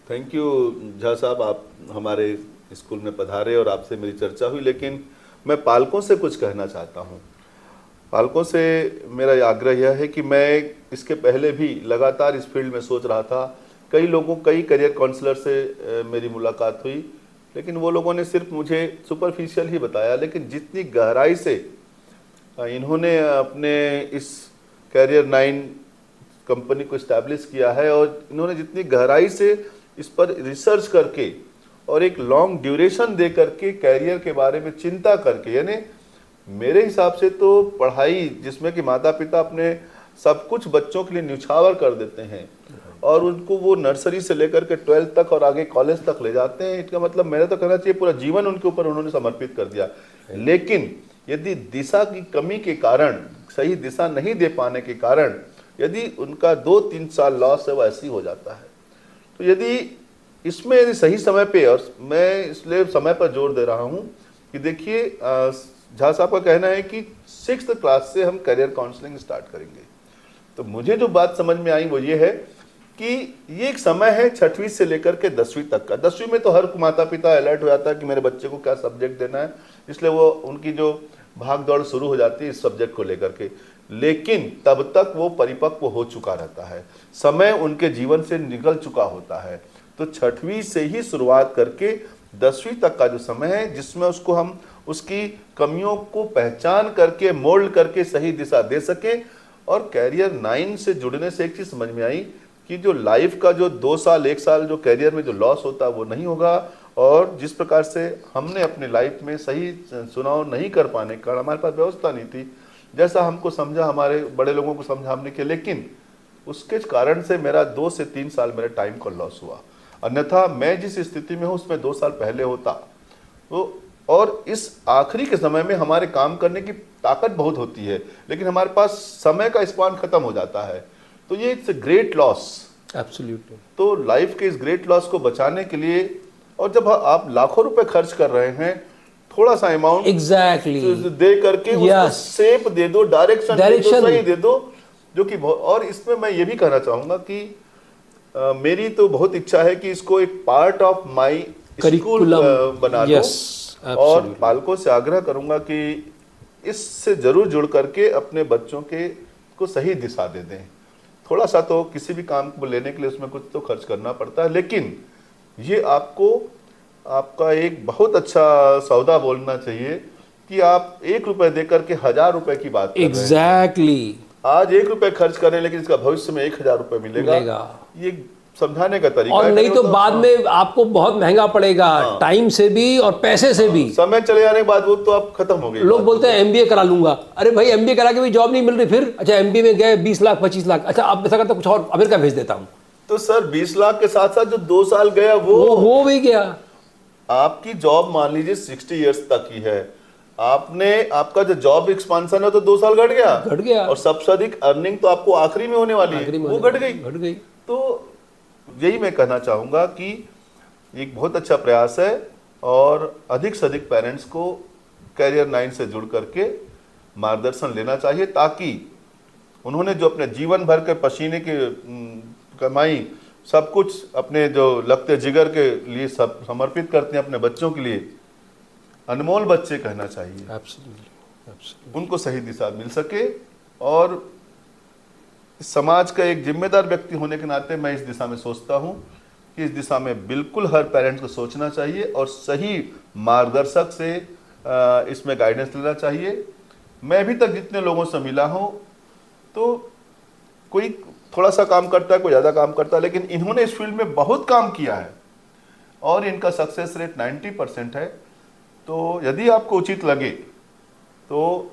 Thank you Jha साहब, आप हमारे स्कूल में पधारे और आपसे मेरी चर्चा हुई, लेकिन मैं पालकों से कुछ कहना चाहता हूँ। पालकों से मेरा आग्रह यह है कि मैं इसके पहले भी लगातार इस फील्ड में सोच रहा था। कई करियर काउंसलर से मेरी मुलाकात हुई, लेकिन वो लोगों ने सिर्फ मुझे सुपरफिशियल ही बताया, लेकिन जितनी गहराई से इन्होंने अपने इस कैरियर 9 कंपनी को इस्टेब्लिश किया है और इन्होंने जितनी गहराई से इस पर रिसर्च करके और एक लॉन्ग ड्यूरेशन दे करके कैरियर के बारे में चिंता करके, यानी मेरे हिसाब से तो पढ़ाई जिसमें कि माता पिता अपने सब कुछ बच्चों के लिए न्यौछावर कर देते हैं और उनको वो नर्सरी से लेकर के 12th तक और आगे कॉलेज तक ले जाते हैं, इसका मतलब मेरा तो कहना चाहिए पूरा जीवन उनके ऊपर उन्होंने समर्पित कर दिया। लेकिन यदि दिशा की कमी के कारण, सही दिशा नहीं दे पाने के कारण यदि उनका 2-3 साल लॉस है वो ऐसे ही हो जाता है। तो यदि सही समय पे, और मैं इसलिए समय पर जोर दे रहा हूँ कि देखिए झा साहब का कहना है कि 6th क्लास से हम करियर काउंसलिंग स्टार्ट करेंगे। तो मुझे जो बात समझ में आई वो ये है कि ये एक समय है 6वीं से लेकर के 10वीं तक का। 10वीं में तो हर माता पिता अलर्ट हो जाता है कि मेरे बच्चे को क्या सब्जेक्ट देना है, इसलिए वो उनकी जो भाग दौड़ शुरू हो जाती है इस सब्जेक्ट को लेकर के। लेकिन तब तक वो परिपक्व हो चुका रहता है, समय उनके जीवन से निकल चुका होता है। तो 6वीं से ही शुरुआत करके 10वीं तक का जो समय है, जिसमें उसको हम उसकी कमियों को पहचान करके मोल्ड करके सही दिशा दे सकें। और कैरियर 9 से जुड़ने से एक चीज समझ में आई कि जो लाइफ का जो 2 साल 1 साल जो कैरियर में जो लॉस होता है वो नहीं होगा। और जिस प्रकार से हमने अपनी लाइफ में सही चुनाव नहीं कर पाने का कारण हमारे पास व्यवस्था नहीं थी, जैसा हमको समझा, हमारे बड़े लोगों को समझा हमने किया, लेकिन उसके कारण से मेरा 2 से 3 साल मेरे टाइम का लॉस हुआ। अन्यथा मैं जिस स्थिति में हूँ उसमें 2 साल पहले होता तो। और इस आखिरी के समय में हमारे काम करने की ताकत बहुत होती है, लेकिन हमारे पास समय का स्पान खत्म हो जाता है। तो ये इट्स ग्रेट लॉस। एब्सोल्युटली। तो लाइफ के इस ग्रेट लॉस को बचाने के लिए, और जब आप लाखों रुपए खर्च कर रहे हैं, थोड़ा सा अमाउंट एग्जैक्टली दे करके उसको शेप दे दो, डायरेक्शन दे दो, सही दे दो, जो कि और इसमें मैं ये भी कहना चाहूंगा कि मेरी तो बहुत इच्छा है कि इसको एक पार्ट ऑफ माय स्कूल बना दूं। और पालकों से आग्रह करूंगा कि इससे जरूर जुड़ करके अपने बच्चों के को सही दिशा दे दें। थोड़ा सा तो किसी भी काम को लेने के लिए उसमें कुछ तो खर्च करना पड़ता है, लेकिन ये आपका एक बहुत अच्छा सौदा बोलना चाहिए कि आप 1 रुपए देकर के 1000 रुपए की बात कर रहे हैं। आज 1 रुपए खर्च करें, लेकिन इसका भविष्य में 1000 रुपए मिलेगा। ये समझाने का तरीका और नहीं तो बाद में आपको बहुत महंगा पड़ेगा, टाइम से भी और पैसे से भी। समय चले जाने के बाद वो तो आप खत्म हो गए। लोग बोलते हैं एमबीए करा लूंगा, अरे भाई एमबीए करा के भी जॉब नहीं मिल रही, फिर अच्छा एमबीए में गए 20 लाख 25 लाख, अच्छा अब ऐसा करता कुछ और अमेरिका भेज देता हूं। तो सर 20 लाख के साथ साथ जो 2 साल गया वो भी गया। आपकी जॉब मान लीजिए 60 इयर्स तक ही है, आपका जो जॉब एक्सपांशन है तो 2 साल घट गया। और सबसे अधिक अर्निंग तो आपको आखिरी में होने वाली है, वो घट गई। तो यही मैं कहना चाहूंगा कि एक बहुत अच्छा प्रयास है और अधिक से अधिक पेरेंट्स को कैरियर 9 से जुड़ करके मार्गदर्शन लेना चाहिए, ताकि उन्होंने जो अपने जीवन भर के पसीने की कमाई सब कुछ अपने जो लगते जिगर के लिए सब समर्पित करते हैं अपने बच्चों के लिए, अनमोल बच्चे कहना चाहिए। Absolutely. उनको सही दिशा मिल सके। और समाज का एक जिम्मेदार व्यक्ति होने के नाते मैं इस दिशा में सोचता हूं कि इस दिशा में बिल्कुल हर पेरेंट्स को सोचना चाहिए और सही मार्गदर्शक से इसमें गाइडेंस लेना चाहिए। मैं अभी तक जितने लोगों से मिला हूं तो कोई थोड़ा सा काम करता है, कोई ज़्यादा काम करता है, लेकिन इन्होंने इस फील्ड में बहुत काम किया है और इनका सक्सेस रेट 90% है। तो यदि आपको उचित लगे तो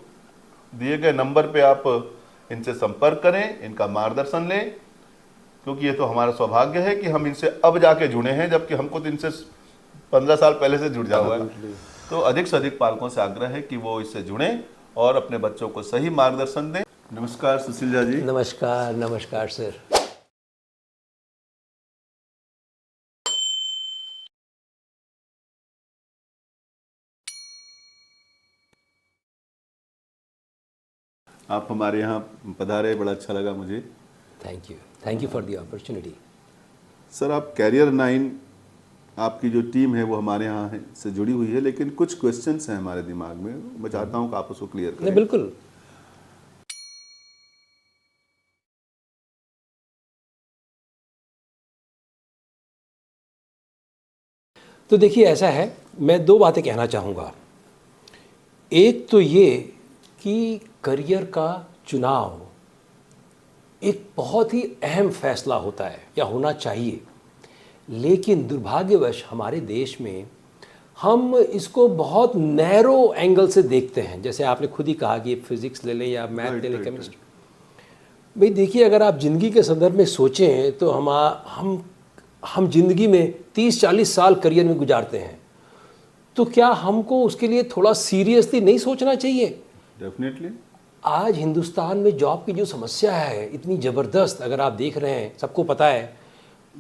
दिए गए नंबर पे आप इनसे संपर्क करें, इनका मार्गदर्शन लें, क्योंकि ये तो हमारा सौभाग्य है कि हम इनसे अब जाके जुड़े हैं, जबकि हमको तो इनसे 15 साल पहले से जुड़ जाना है। तो अधिक से अधिक पालकों से आग्रह है कि वो इससे जुड़ें और अपने बच्चों को सही मार्गदर्शन दें। नमस्कार सुशील झा जी। नमस्कार। नमस्कार सर। आप हमारे यहाँ पधारे, बड़ा अच्छा लगा मुझे। Thank you for the opportunity. Sir आप कैरियर 9 आपकी जो टीम है वो हमारे यहाँ है से जुड़ी हुई है, लेकिन कुछ क्वेश्चंस हैं हमारे दिमाग में, मैं चाहता हूँ कि आप उसको क्लियर नहीं करें। बिल्कुल। तो देखिए ऐसा है, मैं दो बातें कहना चाहूँगा। एक तो ये कि करियर का चुनाव एक बहुत ही अहम फैसला होता है या होना चाहिए, लेकिन दुर्भाग्यवश हमारे देश में हम इसको बहुत नैरो एंगल से देखते हैं। जैसे आपने खुद ही कहा कि फिजिक्स ले लें या मैथ ले लें, केमिस्ट्री। भाई देखिए, अगर आप ज़िंदगी के संदर्भ में सोचें तो हम ज़िंदगी में 30-40 साल करियर में गुजारते हैं, तो क्या हमको उसके लिए थोड़ा सीरियसली नहीं सोचना चाहिए? डेफिनेटली। आज हिंदुस्तान में जॉब की जो समस्या है इतनी ज़बरदस्त, अगर आप देख रहे हैं, सबको पता है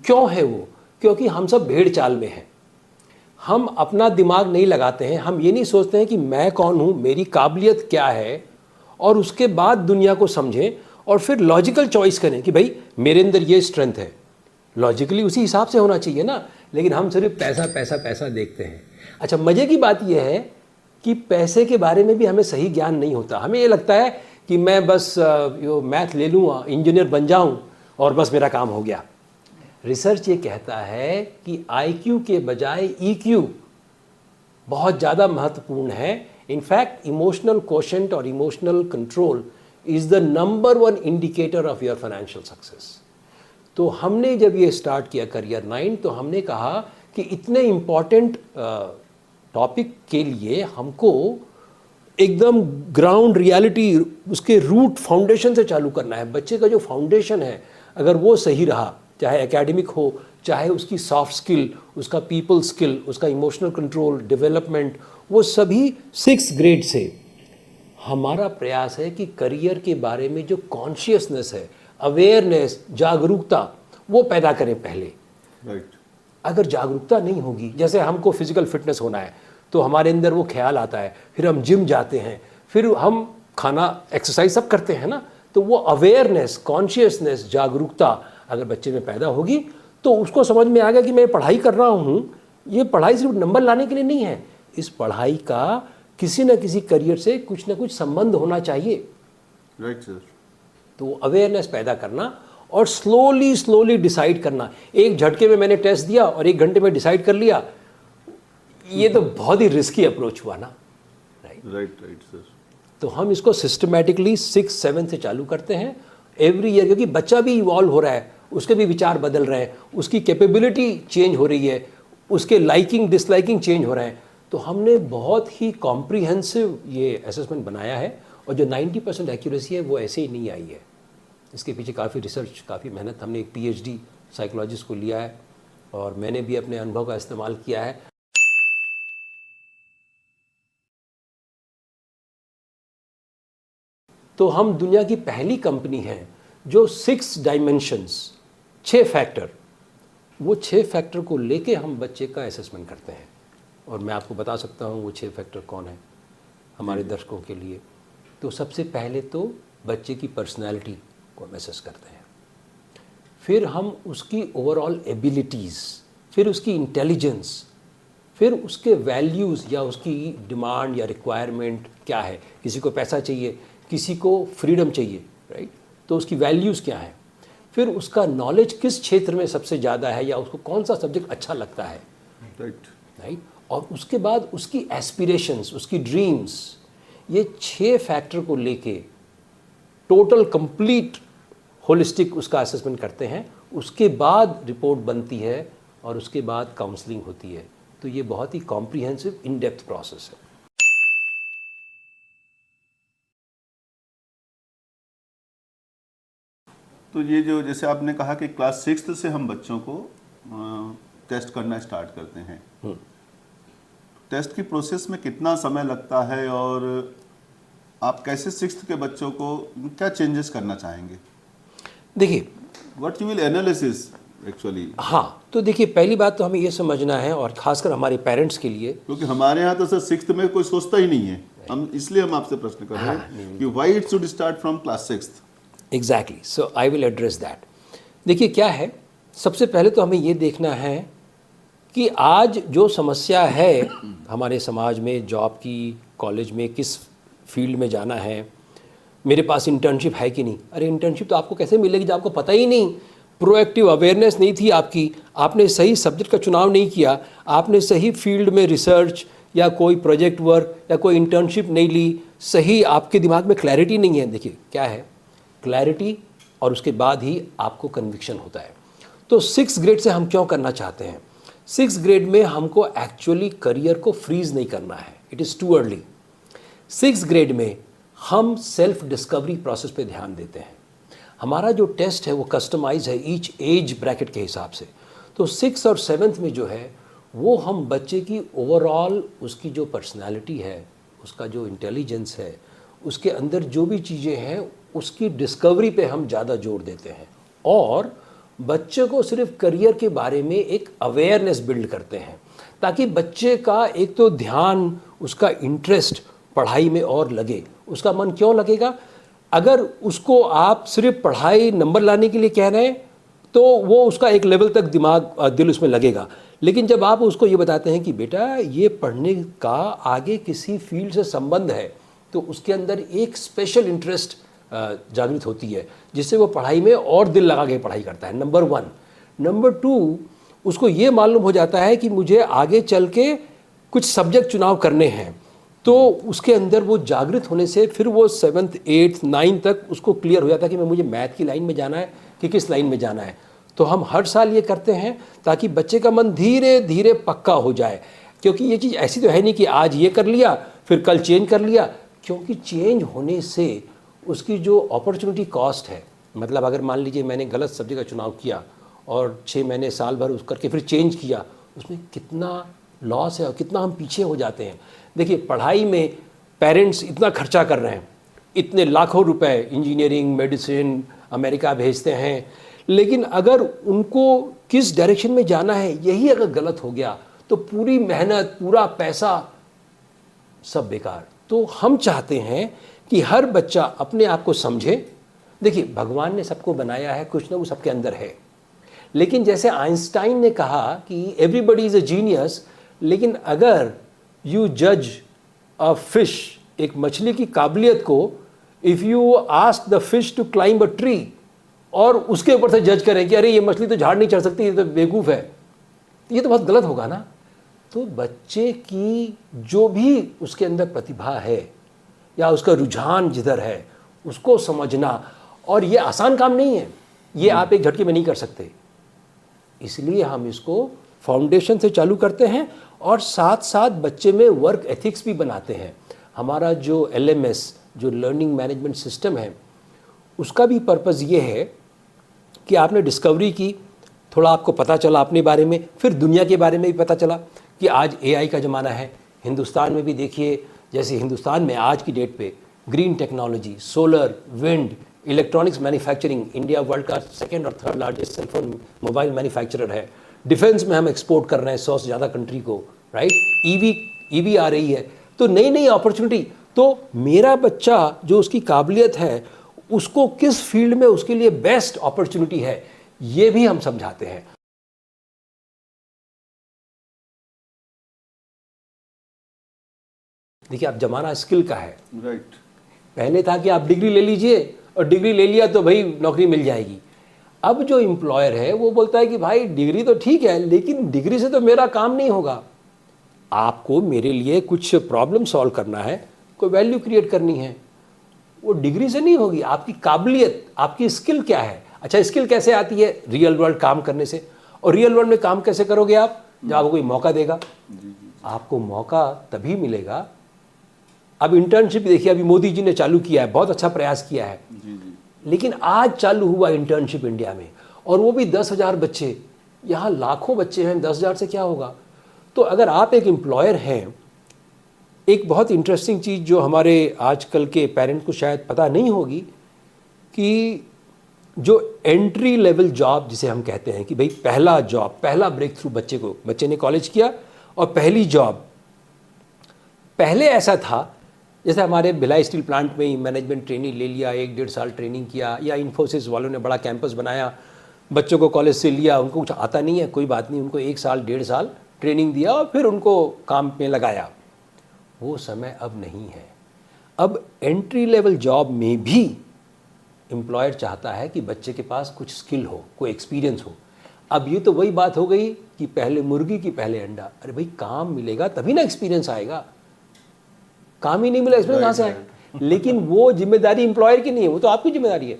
क्यों है वो, क्योंकि हम सब भेड़ चाल में हैं। हम अपना दिमाग नहीं लगाते हैं, हम ये नहीं सोचते हैं कि मैं कौन हूँ, मेरी काबिलियत क्या है, और उसके बाद दुनिया को समझें और फिर लॉजिकल चॉइस करें कि भाई मेरे अंदर ये स्ट्रेंथ है, लॉजिकली उसी हिसाब से होना चाहिए ना। लेकिन हम सिर्फ पैसा पैसा पैसा देखते हैं। अच्छा, मज़े की बात यह है कि पैसे के बारे में भी हमें सही ज्ञान नहीं होता। हमें ये लगता है कि मैं बस मैथ ले लूँ, इंजीनियर बन जाऊँ और बस मेरा काम हो गया। रिसर्च ये कहता है कि IQ के बजाय EQ बहुत ज़्यादा महत्वपूर्ण है। इनफैक्ट इमोशनल क्वोशेंट और emotional control is the number 1 indicator of your financial success. तो हमने जब ये स्टार्ट किया करियर 9, तो हमने कहा कि इतने इम्पॉर्टेंट टॉपिक के लिए हमको एकदम ग्राउंड रियलिटी, उसके रूट फाउंडेशन से चालू करना है। बच्चे का जो फाउंडेशन है अगर वो सही रहा, चाहे एकेडमिक हो, चाहे उसकी सॉफ्ट स्किल, उसका पीपल स्किल, उसका इमोशनल कंट्रोल, डेवलपमेंट, वो सभी 6th ग्रेड से हमारा प्रयास है कि करियर के बारे में जो कॉन्शियसनेस है, अवेयरनेस, जागरूकता, वो पैदा करें पहले। राइट। अगर जागरूकता नहीं होगी, जैसे हमको फिजिकल फिटनेस होना है तो हमारे अंदर वो ख्याल आता है, फिर हम जिम जाते हैं, फिर हम खाना एक्सरसाइज सब करते हैं ना, तो वो अवेयरनेस, कॉन्शियसनेस, जागरूकता अगर बच्चे में पैदा होगी तो उसको समझ में आ गया कि मैं पढ़ाई कर रहा हूँ, ये पढ़ाई सिर्फ नंबर लाने के लिए नहीं है, इस पढ़ाई का किसी न किसी करियर से कुछ ना कुछ संबंध होना चाहिए। Right sir. तो अवेयरनेस पैदा करना और स्लोली डिसाइड करना। एक झटके में मैंने टेस्ट दिया और 1 घंटे में डिसाइड कर लिया, ये तो बहुत ही रिस्की अप्रोच हुआ ना। Right sir. तो हम इसको सिस्टमैटिकली 6-7 से चालू करते हैं एवरी ईयर, क्योंकि बच्चा भी इवॉल्व हो रहा है, उसके भी विचार बदल रहे हैं, उसकी कैपेबिलिटी चेंज हो रही है, उसके लाइकिंग डिसलाइकिंग चेंज हो रहे हैं। तो हमने बहुत ही कॉम्प्रिहेंसिव ये असेसमेंट बनाया है, और जो 90% एक्यूरेसी है वो ऐसे ही नहीं आई है। इसके पीछे काफ़ी रिसर्च, काफ़ी मेहनत, हमने एक PhD साइकोलॉजिस्ट को लिया है और मैंने भी अपने अनुभव का इस्तेमाल किया है। तो हम दुनिया की पहली कंपनी हैं जो 6 डायमेंशंस, 6 फैक्टर, वो 6 फैक्टर को लेके हम बच्चे का असेसमेंट करते हैं। और मैं आपको बता सकता हूँ वो 6 फैक्टर कौन है हमारे दर्शकों के लिए। तो सबसे पहले तो बच्चे की पर्सनैलिटी को हम असेस करते हैं, फिर हम उसकी ओवरऑल एबिलिटीज़, फिर उसकी इंटेलिजेंस, फिर उसके वैल्यूज़ या उसकी डिमांड या रिक्वायरमेंट क्या है। किसी को पैसा चाहिए, किसी को फ्रीडम चाहिए, राइट, तो उसकी वैल्यूज़ क्या है। फिर उसका नॉलेज किस क्षेत्र में सबसे ज़्यादा है या उसको कौन सा सब्जेक्ट अच्छा लगता है, राइट। और उसके बाद उसकी एस्पिरेशंस, उसकी ड्रीम्स, ये 6 फैक्टर को लेके टोटल कंप्लीट होलिस्टिक उसका असेसमेंट करते हैं। उसके बाद रिपोर्ट बनती है और उसके बाद काउंसलिंग होती है। तो ये बहुत ही कॉम्प्रिहेंसिव इन डेप्थ प्रोसेस है। तो ये जो जैसे आपने कहा कि क्लास 6th से हम बच्चों को टेस्ट करना स्टार्ट करते हैं, टेस्ट की प्रोसेस में कितना समय लगता है और आप कैसे 6th के बच्चों को क्या चेंजेस करना चाहेंगे? देखिए, what you will analysis actually. हाँ, तो देखिए, पहली बात तो हमें ये समझना है, और खासकर हमारे पेरेंट्स के लिए, क्योंकि हमारे यहाँ तो सर 6th में कोई सोचता ही नहीं है, हम इसलिए हम आपसे प्रश्न कर रहे हैं कि why it should start from class 6th। Exactly, so I will address that. देखिए क्या है, सबसे पहले तो हमें ये देखना है कि आज जो समस्या है हमारे समाज में, जॉब की, कॉलेज में किस फील्ड में जाना है, मेरे पास इंटर्नशिप है कि नहीं। अरे इंटर्नशिप तो आपको कैसे मिलेगी जब आपको पता ही नहीं, प्रोएक्टिव अवेयरनेस नहीं थी आपकी, आपने सही सब्जेक्ट का चुनाव नहीं किया, आपने सही फील्ड में रिसर्च या कोई प्रोजेक्ट वर्क या कोई इंटर्नशिप नहीं ली, सही आपके दिमाग में क्लैरिटी नहीं है। देखिए क्या है क्लैरिटी, और उसके बाद ही आपको कन्विक्शन होता है। तो 6th ग्रेड से हम क्यों करना चाहते हैं? 6th ग्रेड में हमको एक्चुअली करियर को फ्रीज नहीं करना है, it is too early. 6th grade में हम सेल्फ डिस्कवरी प्रोसेस पे ध्यान देते हैं। हमारा जो टेस्ट है वो कस्टमाइज है ईच एज ब्रैकेट के हिसाब से। तो 6th और 7th में जो है वो हम बच्चे की ओवरऑल उसकी जो पर्सनालिटी है, उसका जो इंटेलिजेंस है, उसके अंदर जो भी चीज़ें हैं उसकी डिस्कवरी पे हम ज़्यादा जोर देते हैं, और बच्चे को सिर्फ करियर के बारे में एक अवेयरनेस बिल्ड करते हैं, ताकि बच्चे का एक तो ध्यान, उसका इंटरेस्ट पढ़ाई में और लगे। उसका मन क्यों लगेगा? अगर उसको आप सिर्फ पढ़ाई नंबर लाने के लिए कह रहे हैं तो वो उसका एक लेवल तक दिल उसमें लगेगा, लेकिन जब आप उसको ये बताते हैं कि बेटा ये पढ़ने का आगे किसी फील्ड से संबंध है, तो उसके अंदर एक स्पेशल इंटरेस्ट जागृत होती है, जिससे वो पढ़ाई में और दिल लगा के पढ़ाई करता है, नंबर 1। नंबर 2, उसको ये मालूम हो जाता है कि मुझे आगे चल के कुछ सब्जेक्ट चुनाव करने हैं, तो उसके अंदर वो जागृत होने से फिर वो 7th 8th 9th तक उसको क्लियर हो जाता है कि मैं मुझे मैथ की लाइन में जाना है कि किस लाइन में जाना है। तो हम हर साल ये करते हैं ताकि बच्चे का मन धीरे धीरे पक्का हो जाए, क्योंकि ये चीज़ ऐसी तो है नहीं कि आज ये कर लिया फिर कल चेंज कर लिया, क्योंकि चेंज होने से उसकी जो अपॉर्चुनिटी कॉस्ट है, मतलब अगर मान लीजिए मैंने गलत सब्जेक्ट का चुनाव किया और 6 महीने साल भर उस करके फिर चेंज किया, उसमें कितना लॉस है और कितना हम पीछे हो जाते हैं। देखिए पढ़ाई में पेरेंट्स इतना खर्चा कर रहे हैं, इतने लाखों रुपए इंजीनियरिंग, मेडिसिन, अमेरिका भेजते हैं, लेकिन अगर उनको किस डायरेक्शन में जाना है यही अगर गलत हो गया तो पूरी मेहनत, पूरा पैसा सब बेकार। तो हम चाहते हैं कि हर बच्चा अपने आप को समझे। देखिए भगवान ने सबको बनाया है, कुछ ना कुछ सबके अंदर है, लेकिन जैसे आइंस्टाइन ने कहा कि एवरीबडी इज अ जीनियस, लेकिन अगर यू जज अ फिश, एक मछली की काबिलियत को, if you ask the fish to climb a tree और उसके ऊपर से जज करें कि अरे ये मछली तो झाड़ नहीं चढ़ सकती, ये तो बेवकूफ़ है, ये तो बहुत गलत होगा ना। तो बच्चे की जो भी उसके अंदर प्रतिभा है या उसका रुझान जिधर है उसको समझना, और ये आसान काम नहीं है, ये आप एक झटके में नहीं कर सकते, इसलिए हम इसको फाउंडेशन से चालू करते हैं और साथ साथ बच्चे में वर्क एथिक्स भी बनाते हैं। हमारा जो LMS, जो लर्निंग मैनेजमेंट सिस्टम है, उसका भी पर्पज़ ये है कि आपने डिस्कवरी की, थोड़ा आपको पता चला अपने बारे में, फिर दुनिया के बारे में भी पता चला कि आज AI का ज़माना है। हिंदुस्तान में भी देखिए, जैसे हिंदुस्तान में आज की डेट पे green technology, solar, wind, electronics manufacturing, India world का 2nd और 3rd largest cellphone mobile manufacturer है। डिफेंस में हम एक्सपोर्ट कर रहे हैं 100 से ज़्यादा कंट्री को, राइट। ईवी आ रही है, तो नई नई अपॉर्चुनिटी। तो मेरा बच्चा जो उसकी काबिलियत है उसको किस फील्ड में उसके लिए बेस्ट अपॉर्चुनिटी है, ये भी हम समझाते हैं। देखिए अब जमाना स्किल का है, राइट। पहले था कि आप डिग्री ले लीजिए और डिग्री ले लिया तो भाई नौकरी मिल जाएगी। अब जो एम्प्लॉयर है वो बोलता है कि भाई डिग्री तो ठीक है, लेकिन डिग्री से तो मेरा काम नहीं होगा, आपको मेरे लिए कुछ प्रॉब्लम सॉल्व करना है, कोई वैल्यू क्रिएट करनी है, वो डिग्री से नहीं होगी। आपकी काबिलियत, आपकी स्किल क्या है। अच्छा स्किल कैसे आती है? रियल वर्ल्ड काम करने से। और रियल वर्ल्ड में काम कैसे करोगे आप? जब आपको कोई मौका देगा। आपको मौका तभी मिलेगा। अब इंटर्नशिप देखिए, अभी मोदी जी ने चालू किया है, बहुत अच्छा प्रयास किया है, लेकिन आज चालू हुआ इंटर्नशिप इंडिया में, और वो भी 10,000 बच्चे, यहाँ लाखों बच्चे हैं, 10,000 से क्या होगा। तो अगर आप एक एम्प्लॉयर हैं, एक बहुत इंटरेस्टिंग चीज़ जो हमारे आजकल के पेरेंट को शायद पता नहीं होगी कि जो एंट्री लेवल जॉब जिसे हम कहते हैं कि भाई पहला जॉब, पहला ब्रेक थ्रू बच्चे ने कॉलेज किया और पहली जॉब, पहले ऐसा था जैसे हमारे भिलाई स्टील प्लांट में ही मैनेजमेंट ट्रेनिंग ले लिया, 1-1.5 साल ट्रेनिंग किया, या इन्फोसिस वालों ने बड़ा कैंपस बनाया, बच्चों को कॉलेज से लिया, उनको कुछ आता नहीं है, कोई बात नहीं, उनको 1 साल 1.5 साल ट्रेनिंग दिया और फिर उनको काम में लगाया। वो समय अब नहीं है। अब एंट्री लेवल जॉब में भी एम्प्लॉयर चाहता है कि बच्चे के पास कुछ स्किल हो, कोई एक्सपीरियंस हो। अब ये तो वही बात हो गई कि पहले मुर्गी की पहले अंडा। अरे भाई, काम मिलेगा तभी ना एक्सपीरियंस आएगा। काम ही नहीं मिला, एक्सपीरियंस कहाँ से आएगा? लेकिन वो जिम्मेदारी एम्प्लॉयर की नहीं है, वो तो आपकी जिम्मेदारी है।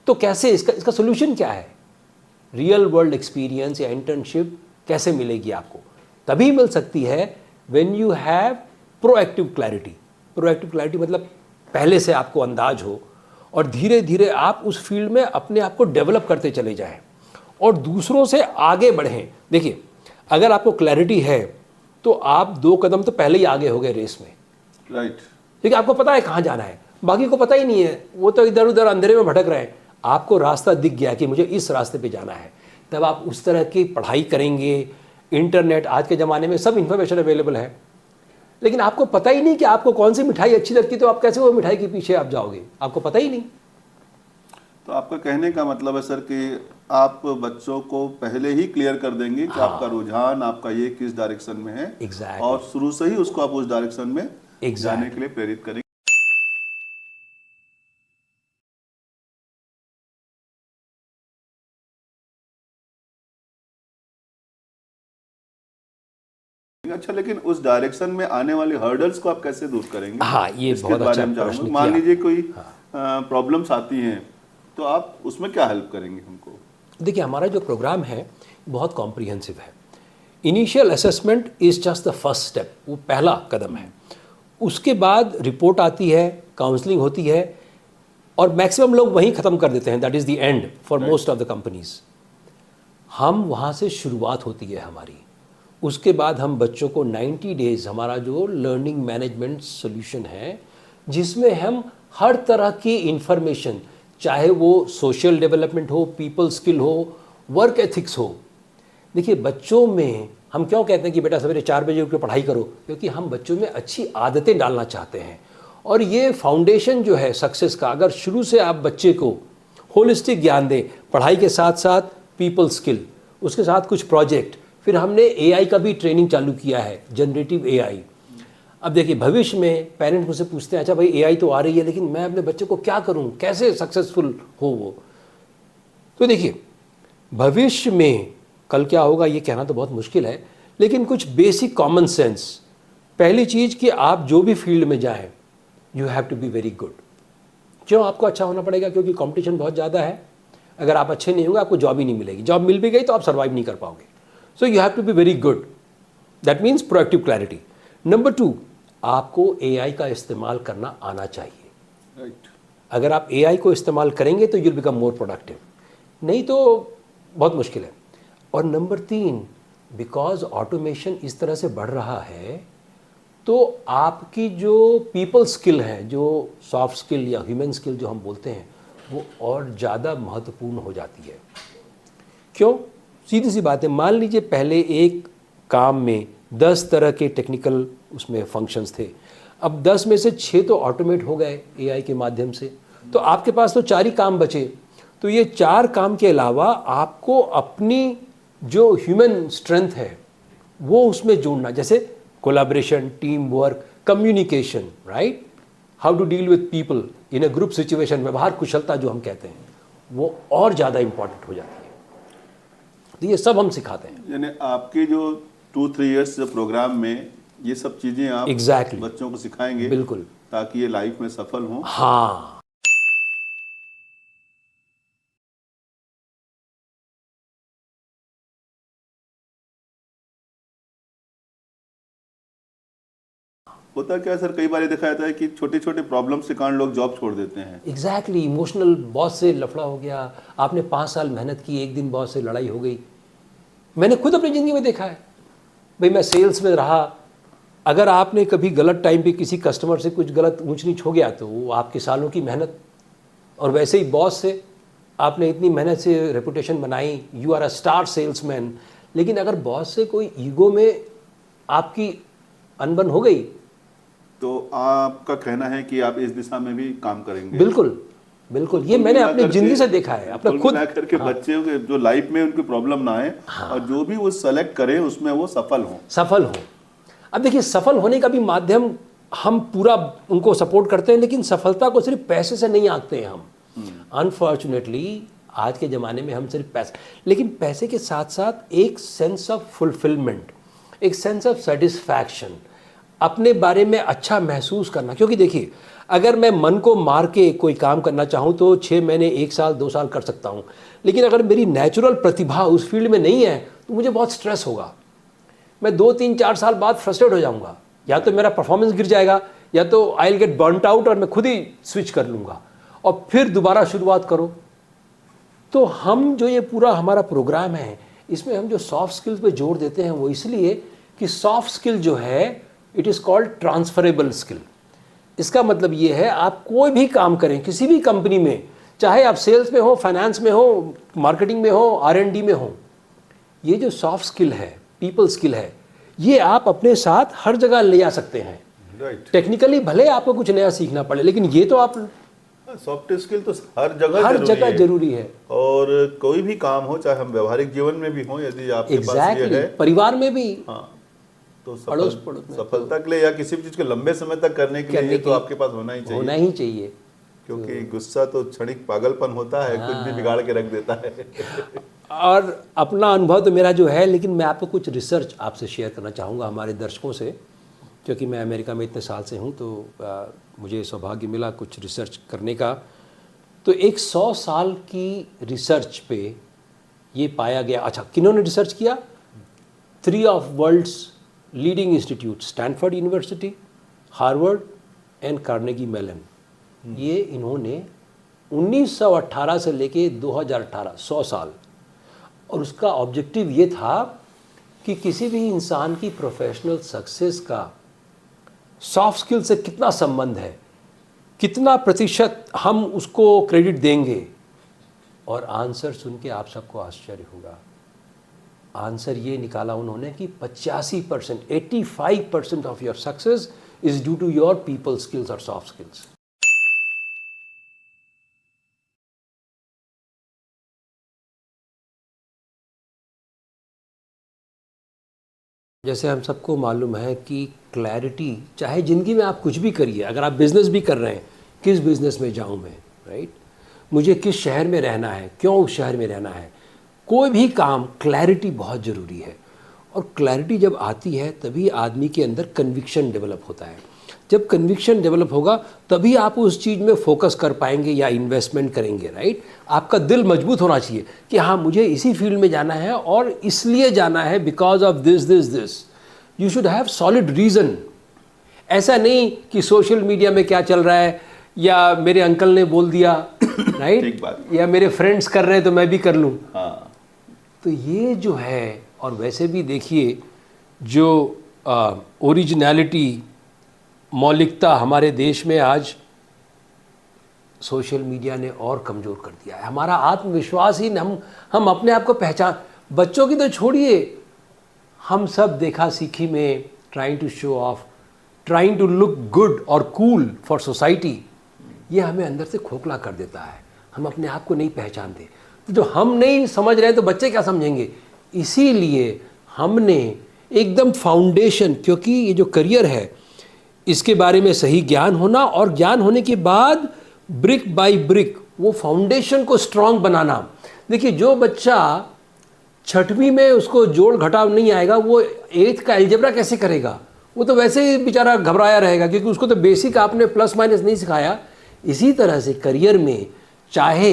तो कैसे इसका सोल्यूशन क्या है? रियल वर्ल्ड एक्सपीरियंस या इंटर्नशिप कैसे मिलेगी आपको? तभी मिल सकती है when you have proactive clarity. Proactive clarity मतलब पहले से आपको अंदाज हो और धीरे धीरे आप उस फील्ड में अपने आप को डेवलप करते चले जाएं और दूसरों से आगे बढ़ें। देखिए, अगर आपको क्लैरिटी है तो आप 2 कदम तो पहले ही आगे हो गए रेस में, राइट। क्योंकि आपको पता है कहाँ जाना है, बाकी को पता ही नहीं है, वो तो इधर उधर अंधेरे में भटक रहे हैं। आपको रास्ता दिख गया कि मुझे इस रास्ते पे जाना है, तब आप उस तरह की पढ़ाई करेंगे। इंटरनेट, आज के ज़माने में सब इन्फॉर्मेशन अवेलेबल है, लेकिन आपको पता ही नहीं कि आपको कौन सी मिठाई अच्छी लगती, तो आप कैसे वो मिठाई के पीछे आप जाओगे? आपको पता ही नहीं। तो आपका कहने का मतलब है सर कि आप बच्चों को पहले ही क्लियर कर देंगे कि आपका रुझान, आपका ये किस डायरेक्शन में है। Exactly. और शुरू से ही उसको आप उस डायरेक्शन में जाने के लिए प्रेरित करेंगे। अच्छा, लेकिन उस डायरेक्शन में आने वाले हर्डल्स को आप कैसे दूर करेंगे? हाँ, ये इसके बहुत बारे अच्छा में प्रश्न जानूंगा। किया। मान लीजिए कोई प्रॉब्लम्स आती हैं, तो आप उसमें क्या हेल्प करेंगे हमको? देखिए, हमारा जो प्रोग्राम है बहुत कॉम्प्रिहेंसिव है। Initial assessment is just the first step, वो पहला कदम है। उसके बाद रिपोर्ट आती है, काउंसलिंग होती है और मैक्सिमम लोग वहीं ख़त्म कर देते हैं। That is the end for most of the companies. हम वहाँ से शुरुआत होती है हमारी। उसके बाद हम बच्चों को 90 डेज़, हमारा जो लर्निंग मैनेजमेंट सोल्यूशन है, जिसमें हम हर तरह की इंफॉर्मेशन, चाहे वो सोशल डेवलपमेंट हो, पीपल स्किल हो, वर्क एथिक्स हो। देखिए, बच्चों में हम क्यों कहते हैं कि बेटा सवेरे 4 बजे उठ के पढ़ाई करो? क्योंकि हम बच्चों में अच्छी आदतें डालना चाहते हैं। और ये फाउंडेशन जो है सक्सेस का, अगर शुरू से आप बच्चे को होलिस्टिक ज्ञान दें, पढ़ाई के साथ साथ पीपल स्किल, उसके साथ कुछ प्रोजेक्ट, फिर हमने एआई का भी ट्रेनिंग चालू किया है, जनरेटिव एआई। अब देखिए, भविष्य में पेरेंट्स मुझसे पूछते हैं, अच्छा भाई एआई तो आ रही है, लेकिन मैं अपने बच्चे को क्या करूं, कैसे सक्सेसफुल हो वो? तो देखिए, भविष्य में कल क्या होगा ये कहना तो बहुत मुश्किल है, लेकिन कुछ बेसिक कॉमन सेंस। पहली चीज़ कि आप जो भी फील्ड में जाएं, you have to be very good. क्यों आपको अच्छा होना पड़ेगा? क्योंकि कंपटीशन बहुत ज़्यादा है। अगर आप अच्छे नहीं होंगे, आपको जॉब ही नहीं मिलेगी। जॉब मिल भी गई तो आप सर्वाइव नहीं कर पाओगे। So you have to be very good. That means proactive clarity. Number 2, आपको एआई का इस्तेमाल करना आना चाहिए। राइट। अगर आप एआई को इस्तेमाल करेंगे तो यूल बिकम मोर प्रोडक्टिव, नहीं तो बहुत मुश्किल है। और नंबर 3, बिकॉज ऑटोमेशन इस तरह से बढ़ रहा है, तो आपकी जो पीपल स्किल है, जो सॉफ्ट स्किल या ह्यूमन स्किल जो हम बोलते हैं, वो और ज़्यादा महत्वपूर्ण हो जाती है। क्यों? सीधी सी बात है, मान लीजिए पहले एक काम में 10 तरह के टेक्निकल उसमें फंक्शंस थे, अब 10 में से 6 तो ऑटोमेट हो गए एआई के माध्यम से, तो आपके पास तो 4 ही काम बचे। तो ये 4 काम के अलावा आपको अपनी जो ह्यूमन स्ट्रेंथ है वो उसमें जोड़ना, जैसे collaboration, team work, communication, right, how to deal with people in a group situation, व्यवहार कुशलता जो हम कहते हैं, वो और ज़्यादा इंपॉर्टेंट हो जाती है। तो ये सब हम सिखाते हैं। यानी आपके जो 2-3 इयर्स जो प्रोग्राम में ये सब चीजें आप Exactly. बच्चों को सिखाएंगे, बिल्कुल, ताकि ये लाइफ में सफल हों। हाँ। होता क्या है सर, कई बार ये देखा जाता है कि छोटे छोटे प्रॉब्लम्स के कारण लोग जॉब छोड़ देते हैं। एग्जैक्टली, इमोशनल, बॉस से लफड़ा हो गया, आपने 5 साल मेहनत की, एक दिन बॉस से लड़ाई हो गई। मैंने खुद अपनी ज़िंदगी में देखा है। भाई मैं सेल्स में रहा, अगर आपने कभी गलत टाइम पे किसी कस्टमर से कुछ गलत ऊंच नीच हो गया तो वो आपके सालों की मेहनत, और वैसे ही बॉस से आपने इतनी मेहनत से रेपुटेशन बनाई, you are a star salesman, लेकिन अगर बॉस से कोई ईगो में आपकी अनबन हो गई, तो आपका कहना है कि आप इस दिशा में भी काम करेंगे? बिल्कुल बिल्कुल, ये मैंने अपनी जिंदगी से देखा है, अपना खुद करके बच्चे के जो लाइफ में उनकी प्रॉब्लम ना आए, और जो भी वो सेलेक्ट करें उसमें वो सफल हो। अब देखिए, सफल होने का भी माध्यम हम पूरा उनको सपोर्ट करते हैं, लेकिन सफलता को सिर्फ पैसे से नहीं आंकते हैं हम। अनफॉर्चुनेटली आज के ज़माने में हम सिर्फ पैसे, लेकिन पैसे के साथ साथ एक सेंस ऑफ फुलफिलमेंट, एक सेंस ऑफ सेटिस्फैक्शन, अपने बारे में अच्छा महसूस करना। क्योंकि देखिए, अगर मैं मन को मार के कोई काम करना चाहूँ तो 6 महीने, 1 साल, 2 साल कर सकता हूँ, लेकिन अगर मेरी नेचुरल प्रतिभा उस फील्ड में नहीं है तो मुझे बहुत स्ट्रेस होगा। मैं 2, 3, 4 साल बाद फ्रस्ट्रेट हो जाऊँगा, या तो मेरा परफॉर्मेंस गिर जाएगा, या तो I will get burnt out और मैं खुद ही स्विच कर लूँगा और फिर दोबारा शुरुआत करो। तो हम जो ये पूरा हमारा प्रोग्राम है, इसमें हम जो सॉफ्ट स्किल्स पे जोर देते हैं वो इसलिए कि सॉफ्ट स्किल जो है it is called transferable skill. इसका मतलब ये है, आप कोई भी काम करें किसी भी कंपनी में, चाहे आप सेल्स में हो, फाइनेंस में हो, मार्केटिंग में हो, R&D में हो, ये जो सॉफ्ट स्किल है, पीपल स्किल है, ये आप अपने साथ हर जगह ले जा सकते हैं। टेक्निकली भले आपको कुछ नया सीखना पड़े, लेकिन ये तो आप सॉफ्ट स्किल तो हर जगह जरूरी है। और कोई भी काम हो, चाहे हम व्यवहारिक जीवन में भी हो, यदि आपके पास ये है, परिवार में भी, हाँ, तो सफलता के लिए या किसी भी चीज को लंबे समय तक करने के लिए तो आपके पास होना ही चाहिए। क्योंकि गुस्सा तो क्षणिक पागलपन होता है, कुछ भी बिगाड़ के रख देता है। और अपना अनुभव तो मेरा जो है, लेकिन मैं आपको कुछ रिसर्च आपसे शेयर करना चाहूँगा हमारे दर्शकों से, क्योंकि मैं अमेरिका में इतने साल से हूँ, तो मुझे सौभाग्य मिला कुछ रिसर्च करने का। तो एक 100 साल की रिसर्च पे ये पाया गया। अच्छा, किन्होंने रिसर्च किया? 3 of world's leading institute, Stanford University, Harvard and Carnegie Mellon. ये इन्होंने 1918 से लेके 2018, 100 साल, और उसका ऑब्जेक्टिव ये था कि किसी भी इंसान की प्रोफेशनल सक्सेस का सॉफ्ट स्किल से कितना संबंध है, कितना प्रतिशत हम उसको क्रेडिट देंगे। और आंसर सुन के आप सबको आश्चर्य होगा। आंसर ये निकाला उन्होंने कि 85%, 85% of your success is due to your people skills और सॉफ्ट स्किल्स। जैसे हम सबको मालूम है कि क्लैरिटी, चाहे ज़िंदगी में आप कुछ भी करिए, अगर आप बिज़नेस भी कर रहे हैं, किस बिज़नेस में जाऊं मैं, राइट, मुझे किस शहर में रहना है, क्यों उस शहर में रहना है, कोई भी काम, क्लैरिटी बहुत ज़रूरी है। और क्लैरिटी जब आती है तभी आदमी के अंदर कन्विक्शन डेवलप होता है। जब कन्विक्शन डेवलप होगा तभी आप उस चीज़ में फोकस कर पाएंगे या इन्वेस्टमेंट करेंगे, राइट। आपका दिल मजबूत होना चाहिए कि हाँ, मुझे इसी फील्ड में जाना है और इसलिए जाना है, because of this this this. You should have solid reason. ऐसा नहीं कि सोशल मीडिया में क्या चल रहा है, या मेरे अंकल ने बोल दिया, राइट, या मेरे फ्रेंड्स कर रहे हैं तो मैं भी कर लूँ। हाँ। तो ये जो है, और वैसे भी देखिए जो ओरिजिनलिटी, मौलिकता हमारे देश में आज सोशल मीडिया ने और कमज़ोर कर दिया है। हमारा आत्मविश्वास ही, हम अपने आप को पहचान, बच्चों की तो छोड़िए, हम सब देखा सीखी में trying to show off, trying to look good और कूल फॉर सोसाइटी, ये हमें अंदर से खोखला कर देता है। हम अपने आप को नहीं पहचानते। तो जो हम नहीं समझ रहे हैं तो बच्चे क्या समझेंगे। इसीलिए हमने एकदम फाउंडेशन, क्योंकि ये जो करियर है इसके बारे में सही ज्ञान होना, और ज्ञान होने के बाद ब्रिक बाय ब्रिक वो फाउंडेशन को स्ट्रांग बनाना। देखिए, जो बच्चा 6वीं में उसको जोड़ घटाव नहीं आएगा, वो 8th का अलजेब्रा कैसे करेगा? वो तो वैसे ही बेचारा घबराया रहेगा, क्योंकि उसको तो बेसिक आपने प्लस माइनस नहीं सिखाया। इसी तरह से करियर में चाहे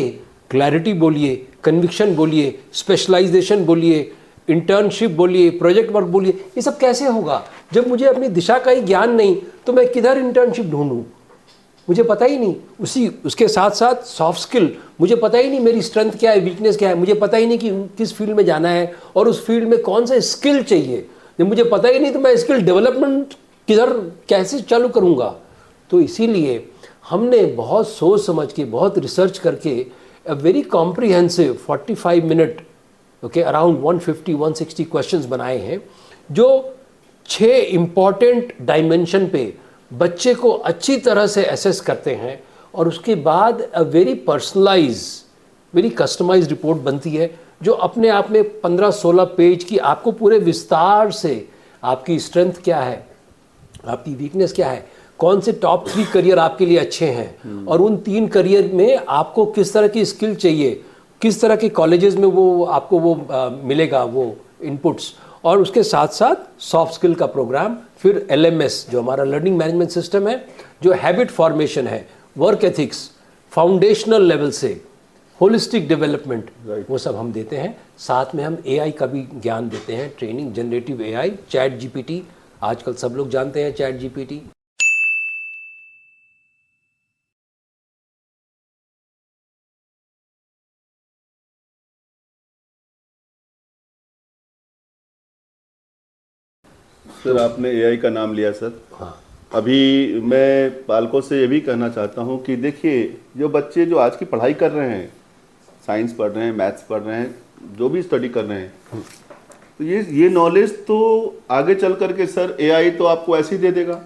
क्लैरिटी बोलिए, कन्विक्शन बोलिए, स्पेशलाइजेशन बोलिए, इंटर्नशिप बोलिए, प्रोजेक्ट वर्क बोलिए, ये सब कैसे होगा जब मुझे अपनी दिशा का ही ज्ञान नहीं? तो मैं किधर इंटर्नशिप ढूंढूं? मुझे पता ही नहीं। उसके साथ साथ सॉफ्ट स्किल, मुझे पता ही नहीं मेरी स्ट्रेंथ क्या है, वीकनेस क्या है, मुझे पता ही नहीं कि किस फील्ड में जाना है और उस फील्ड में कौन सा स्किल चाहिए। जब मुझे पता ही नहीं तो मैं स्किल डेवलपमेंट किधर, कैसे चालू करूँगा? तो इसीलिए हमने बहुत सोच समझ के, बहुत रिसर्च करके a very comprehensive 45 minute, okay, around 150-160 questions बनाए हैं, जो 6 इम्पॉर्टेंट डायमेंशन पे बच्चे को अच्छी तरह से एसेस करते हैं और उसके बाद a very personalise, very customise report बनती है जो अपने आप में 15-16 पेज की आपको पूरे विस्तार से आपकी स्ट्रेंथ क्या है, आपकी वीकनेस क्या है, कौन से टॉप 3 करियर आपके लिए अच्छे हैं और उन 3 करियर में आपको किस तरह की स्किल चाहिए, किस तरह के कॉलेजेस में वो आपको वो मिलेगा वो इनपुट्स, और उसके साथ साथ सॉफ्ट स्किल का प्रोग्राम, फिर LMS जो हमारा लर्निंग मैनेजमेंट सिस्टम है, जो हैबिट फॉर्मेशन है, वर्क एथिक्स, फाउंडेशनल लेवल से होलिस्टिक डेवलपमेंट, वो सब हम देते हैं। साथ में हम AI का भी ज्ञान देते हैं, training, generative AI, chat GPT, आजकल सब लोग जानते हैं चैट GPT। सर आपने AI का नाम लिया सर। हाँ, अभी मैं पालकों से ये भी कहना चाहता हूँ कि देखिए, जो बच्चे जो आज की पढ़ाई कर रहे हैं, साइंस पढ़ रहे हैं, मैथ्स पढ़ रहे हैं, जो भी स्टडी कर रहे हैं, तो ये नॉलेज तो आगे चल करके सर AI तो आपको ऐसे ही दे देगा।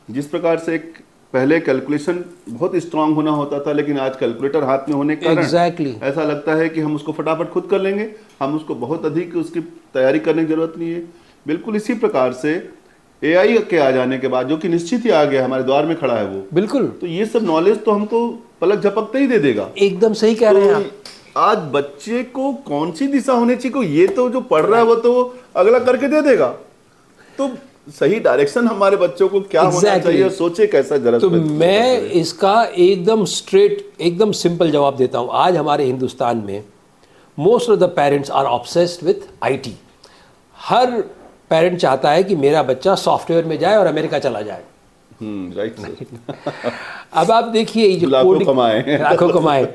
जिस प्रकार से एक पहले कैलकुलेशन बहुत स्ट्रांग होना होता था, लेकिन आज कैलकुलेटर हाथ में होने के कारण Exactly. ऐसा लगता है कि हम उसको फटाफट खुद कर लेंगे, हम उसको बहुत अधिक उसकी तैयारी करने की जरूरत नहीं है। बिल्कुल इसी प्रकार से AI के आ जाने के बाद, जो कि निश्चित ही आ गया, हमारे द्वार में खड़ा है वो, बिल्कुल तो ये सब नॉलेज तो हमको पलक झपकते ही दे देगा। एकदम सही कह रहे हैं आप। तो आज बच्चे को कौन सी दिशा होनी चाहिए, ये तो जो पढ़ रहा है वो तो अगला करके दे देगा। तो सही डायरेक्शन हमारे बच्चों को क्या होना चाहिए और सोचे कैसा जरा। तो मैं इसका एकदम स्ट्रेट, एकदम सिंपल जवाब देता हूं। आज हमारे हिंदुस्तान में most of the parents are obsessed with IT। हर पेरेंट चाहता है कि मेरा बच्चा सॉफ्टवेयर में जाए और अमेरिका चला जाए। राइट। अब आप देखिए, ये जो लाखों कमाए लाखों कमाए,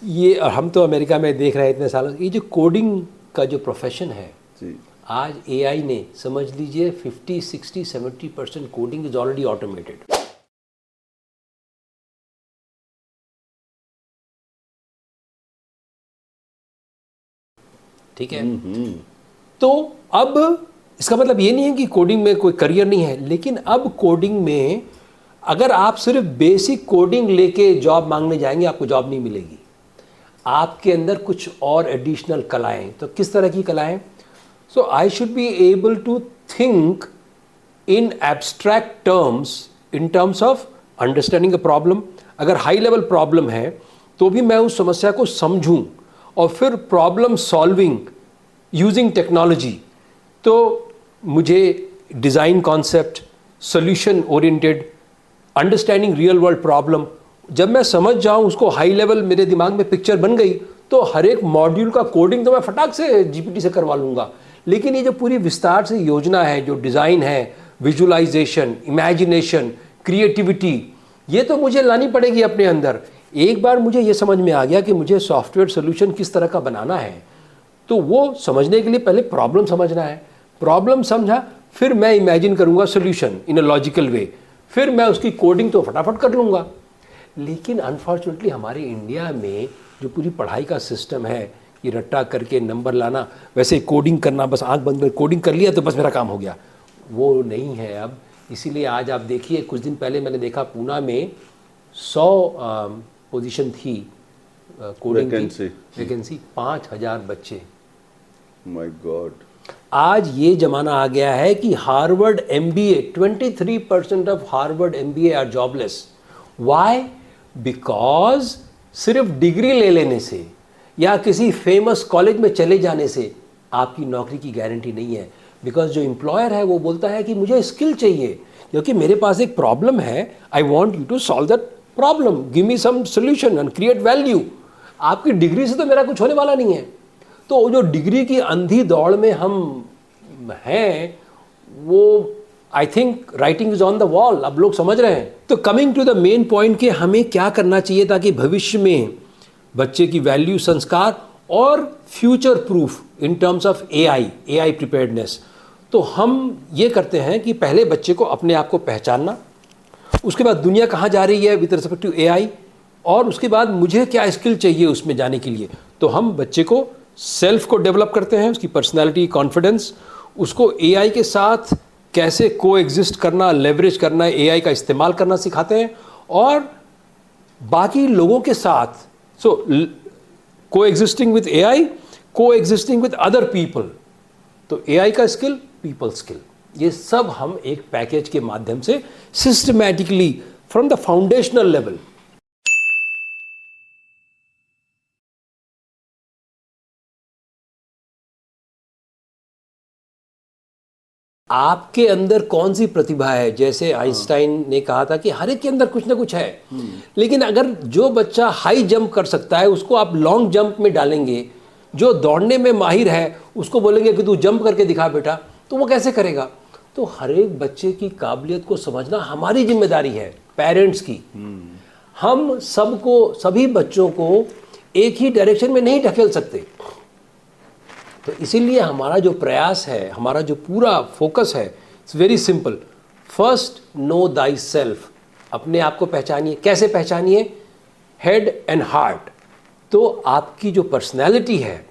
ये, और हम तो अमेरिका में देख रहे हैं इतने सालों, ये जो कोडिंग का जो प्रोफेशन है जी, आज AI ने, समझ लीजिए 50, 60, 70% कोडिंग इज ऑलरेडी ऑटोमेटेड। ठीक है, तो अब इसका मतलब ये नहीं है कि कोडिंग में कोई करियर नहीं है, लेकिन अब कोडिंग में अगर आप सिर्फ बेसिक कोडिंग लेके जॉब मांगने जाएंगे, आपको जॉब नहीं मिलेगी। आपके अंदर कुछ और एडिशनल कलाएं, तो किस तरह की कलाएं? So I should be able to think in abstract terms, in terms of understanding a problem. अगर हाई लेवल प्रॉब्लम है तो भी मैं उस समस्या को समझूं और फिर प्रॉब्लम सॉल्विंग यूजिंग टेक्नोलॉजी। तो मुझे design concept, solution oriented, understanding real world problem, जब मैं समझ जाऊं उसको, हाई लेवल मेरे दिमाग में पिक्चर बन गई, तो हर एक मॉड्यूल का कोडिंग तो मैं फटाक से GPT से करवा लूँगा। लेकिन ये जो पूरी विस्तार से योजना है, जो डिज़ाइन है, विजुअलाइजेशन, इमेजिनेशन, क्रिएटिविटी, ये तो मुझे लानी पड़ेगी अपने अंदर। एक बार मुझे ये समझ में आ गया कि मुझे सॉफ्टवेयर सोल्यूशन किस तरह का बनाना है, तो वो समझने के लिए पहले प्रॉब्लम समझना है। प्रॉब्लम समझा, फिर मैं इमेजिन करूंगा सोल्यूशन इन अ लॉजिकल वे, फिर मैं उसकी कोडिंग तो फटाफट कर लूँगा। लेकिन अनफॉर्चुनेटली हमारे इंडिया में जो पूरी पढ़ाई का सिस्टम है, ये रट्टा करके नंबर लाना, वैसे कोडिंग करना, बस आंख बंद कर कोडिंग कर लिया तो बस मेरा काम हो गया, वो नहीं है अब। इसीलिए आज आप देखिए, कुछ दिन पहले मैंने देखा पूना में 100 पोजीशन थी कोडिंग की वैकेंसी, 5000 बच्चे। My god. आज ये जमाना आ गया है कि Harvard MBA, 23% of Harvard MBA are jobless. Why? Because सिर्फ डिग्री ले लेने से या किसी फेमस कॉलेज में चले जाने से आपकी नौकरी की गारंटी नहीं है। बिकॉज जो एम्प्लॉयर है वो बोलता है कि मुझे स्किल चाहिए, क्योंकि मेरे पास एक प्रॉब्लम है, I want you to solve that problem, give me some solution and create value. आपकी डिग्री से तो मेरा कुछ होने वाला नहीं है। तो जो डिग्री की अंधी दौड़ में हम हैं, वो I think writing is on the wall, अब लोग समझ रहे हैं। तो coming to the main point कि हमें क्या करना चाहिए ताकि भविष्य में बच्चे की वैल्यू, संस्कार और future proof in terms of AI preparedness. तो हम ये करते हैं कि पहले बच्चे को अपने आप को पहचानना, उसके बाद दुनिया कहाँ जा रही है विद रिस्पेक्ट टू AI, और उसके बाद मुझे क्या स्किल चाहिए उसमें जाने के लिए। तो हम बच्चे को सेल्फ को डेवलप करते हैं, उसकी पर्सनैलिटी, कॉन्फिडेंस, उसको AI के साथ कैसे को एग्जिस्ट करना, लेवरेज करना, AI का इस्तेमाल करना सिखाते हैं, और बाकी लोगों के साथ, सो को एग्जिस्टिंग विद एआई, को एग्जिस्टिंग विद अदर पीपल, तो एआई का स्किल, पीपल स्किल, ये सब हम एक पैकेज के माध्यम से systematically from the foundational level आपके अंदर कौन सी प्रतिभा है। जैसे आइंस्टाइन ने कहा था कि हर एक के अंदर कुछ ना कुछ है, लेकिन अगर जो बच्चा हाई जंप कर सकता है उसको आप लॉन्ग जंप में डालेंगे, जो दौड़ने में माहिर है उसको बोलेंगे कि तू जंप करके दिखा बेटा, तो वो कैसे करेगा। तो हर एक बच्चे की काबिलियत को समझना हमारी जिम्मेदारी है, पेरेंट्स की। हम सबको, सभी बच्चों को एक ही डायरेक्शन में नहीं ढकेल सकते। तो इसीलिए हमारा जो प्रयास है, हमारा जो पूरा फोकस है, it's very simple. First, no thy self, अपने आप को पहचानिए। कैसे पहचानिए? Head and heart. तो आपकी जो पर्सनैलिटी है,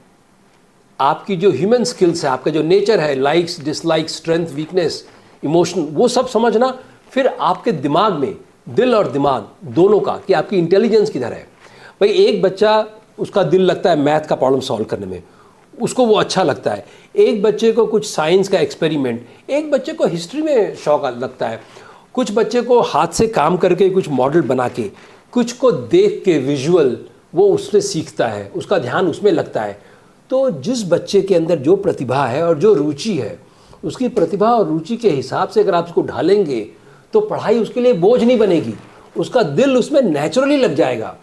आपकी जो ह्यूमन स्किल्स है, आपका जो नेचर है, likes dislikes, strength weakness, emotion, वो सब समझना। फिर आपके दिमाग में, दिल और दिमाग दोनों का, कि आपकी इंटेलिजेंस किधर है। भाई एक बच्चा, उसका दिल लगता है मैथ का प्रॉब्लम सॉल्व करने में, उसको वो अच्छा लगता है। एक बच्चे को कुछ साइंस का एक्सपेरिमेंट, एक बच्चे को हिस्ट्री में शौक लगता है, कुछ बच्चे को हाथ से काम करके कुछ मॉडल बना के, कुछ को देख के विजुअल वो उससे सीखता है, उसका ध्यान उसमें लगता है। तो जिस बच्चे के अंदर जो प्रतिभा है और जो रुचि है, उसकी प्रतिभा और रुचि के हिसाब से अगर आप उसको ढालेंगे तो पढ़ाई उसके लिए बोझ नहीं बनेगी, उसका दिल उसमें नेचुरली लग जाएगा।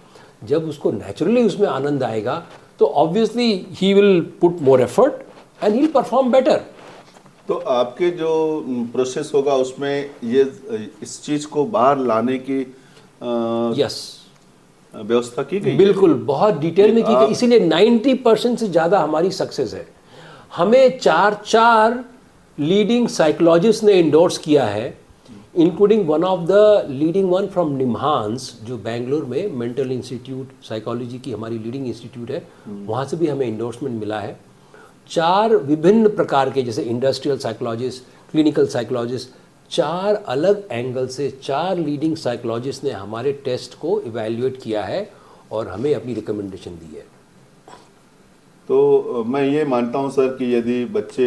जब उसको नेचुरली उसमें आनंद आएगा तो obviously he will put more effort and he will perform better. तो आपके जो प्रोसेस होगा उसमें ये इस चीज को बाहर लाने की यस व्यवस्था की गई? बिल्कुल, बहुत डिटेल में की गई, इसीलिए 90% से ज़्यादा हमारी सक्सेस है। हमें चार लीडिंग साइकोलॉजिस्ट ने इंडोर्स किया है, including one of the leading one from निम्हांस, जो बेंगलोर में मेंटल इंस्टीट्यूट साइकोलॉजी की हमारी लीडिंग इंस्टीट्यूट है, वहाँ से भी हमें इंडोर्समेंट मिला है। 4 विभिन्न प्रकार के, जैसे इंडस्ट्रियल साइकोलॉजिस्ट, क्लिनिकल साइकोलॉजिस्ट, 4 अलग एंगल से 4 लीडिंग साइकोलॉजिस्ट ने हमारे टेस्ट को इवैल्यूएट किया है और हमें अपनी रिकमेंडेशन दी है। तो मैं ये मानता हूँ सर कि यदि बच्चे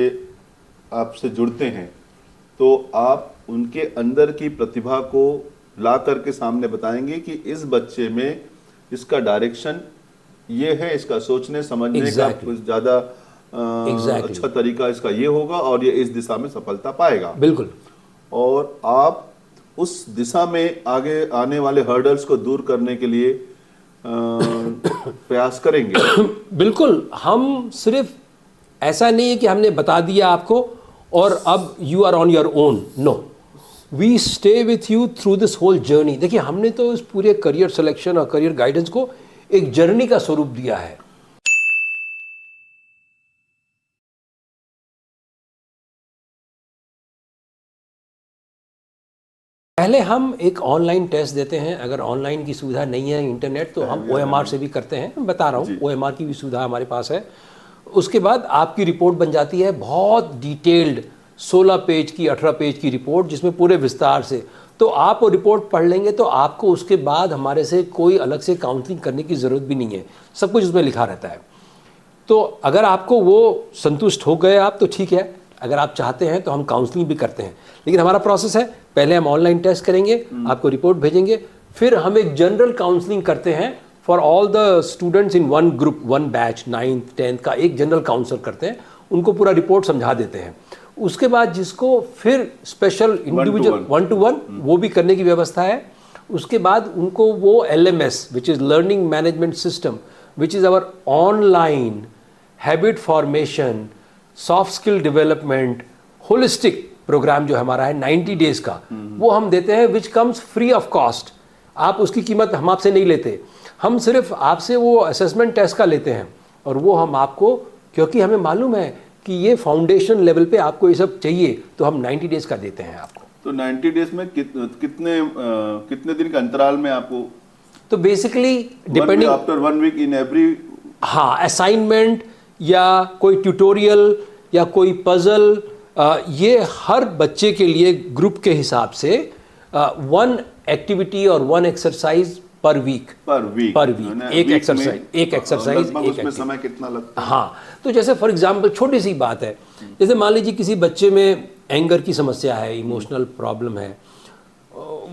आपसे जुड़ते हैं तो आप उनके अंदर की प्रतिभा को ला करके सामने बताएंगे कि इस बच्चे में इसका डायरेक्शन ये है, इसका सोचने समझने का ज़्यादा अच्छा तरीका इसका ये होगा और ये इस दिशा में सफलता पाएगा। बिल्कुल। और आप उस दिशा में आगे आने वाले हर्डल्स को दूर करने के लिए प्रयास करेंगे। बिल्कुल। हम सिर्फ ऐसा नहीं है कि हमने बता दिया आपको और अब you are on your own, no, we stay with you through this whole journey. देखिए, हमने तो इस पूरे करियर सिलेक्शन और करियर गाइडेंस को एक जर्नी का स्वरूप दिया है। पहले हम एक ऑनलाइन टेस्ट देते हैं, अगर ऑनलाइन की सुविधा नहीं है इंटरनेट तो हम OMR से भी करते हैं, मैं बता रहा हूँ, OMR की भी सुविधा हमारे पास है। उसके बाद आपकी रिपोर्ट बन जाती है, बहुत डिटेल्ड 16 पेज की, 18 पेज की रिपोर्ट, जिसमें पूरे विस्तार से, तो आप वो रिपोर्ट पढ़ लेंगे तो आपको उसके बाद हमारे से कोई अलग से काउंसलिंग करने की ज़रूरत भी नहीं है, सब कुछ उसमें लिखा रहता है। तो अगर आपको वो संतुष्ट हो गए आप तो ठीक है, अगर आप चाहते हैं तो हम काउंसलिंग भी करते हैं। लेकिन हमारा प्रोसेस है, पहले हम ऑनलाइन टेस्ट करेंगे, आपको रिपोर्ट भेजेंगे, फिर हम एक जनरल काउंसलिंग करते हैं for all the students in one group, one batch, 9th 10th का एक जनरल काउंसलर करते हैं, उनको पूरा रिपोर्ट समझा देते हैं। उसके बाद जिसको फिर स्पेशल इंडिविजुअल 1-to-1 वो भी करने की व्यवस्था है। उसके बाद उनको वो LMS, which is learning management system, which is our online habit formation, soft skill development, holistic program जो हमारा है 90 डेज का, वो हम देते हैं, which comes free of cost. आप उसकी कीमत हम आपसे नहीं लेते, हम सिर्फ आपसे वो असेसमेंट टेस्ट का लेते हैं और वो हम आपको, क्योंकि हमें मालूम है कि ये फाउंडेशन लेवल पे आपको ये सब चाहिए, तो हम 90 डेज का देते हैं आपको। तो 90 डेज में कितने दिन के अंतराल में आपको? तो basically depending after 1 week in every, हाँ, असाइनमेंट या कोई ट्यूटोरियल या कोई पजल, ये हर बच्चे के लिए ग्रुप के हिसाब से 1 एक्टिविटी और 1 एक्सरसाइज पर वीक। एक एक्सरसाइज लगभग उसमें समय कितना लगता है? हाँ, तो जैसे फॉर एग्जांपल छोटी सी बात है, जैसे मान लीजिए किसी बच्चे में एंगर की समस्या है, इमोशनल प्रॉब्लम है,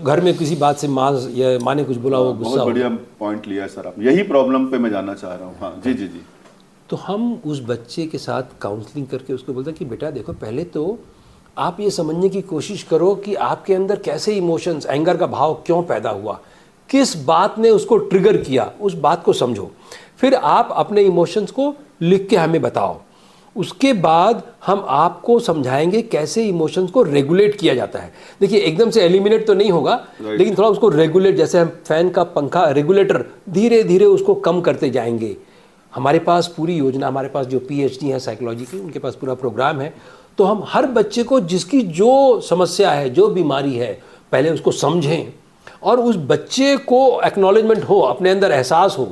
घर में किसी बात से माँ ने कुछ बोला, वो गुस्सा बहुत बढ़िया पॉइंट लिया है सर आपने, यही प्रॉब्लम पे मैं जानना चाह रहा हूँ। हाँ जी जी जी। तो हम उस बच्चे के साथ काउंसलिंग करके उसको बोलते हैं कि बेटा देखो, पहले तो आप ये समझने की कोशिश करो कि आपके अंदर कैसे इमोशंस, एंगर का भाव क्यों पैदा हुआ, किस बात ने उसको ट्रिगर किया, उस बात को समझो। फिर आप अपने इमोशंस को लिख के हमें बताओ। उसके बाद हम आपको समझाएंगे कैसे इमोशंस को रेगुलेट किया जाता है। देखिए, एकदम से एलिमिनेट तो नहीं होगा, लेकिन थोड़ा उसको रेगुलेट, जैसे हम फैन का पंखा रेगुलेटर, धीरे धीरे उसको कम करते जाएंगे। हमारे पास पूरी योजना, हमारे पास जो PhD है साइकोलॉजी की, उनके पास पूरा प्रोग्राम है। तो हम हर बच्चे को जिसकी जो समस्या है, जो बीमारी है, पहले उसको समझें और उस बच्चे को एक्नॉलेजमेंट हो, अपने अंदर एहसास हो,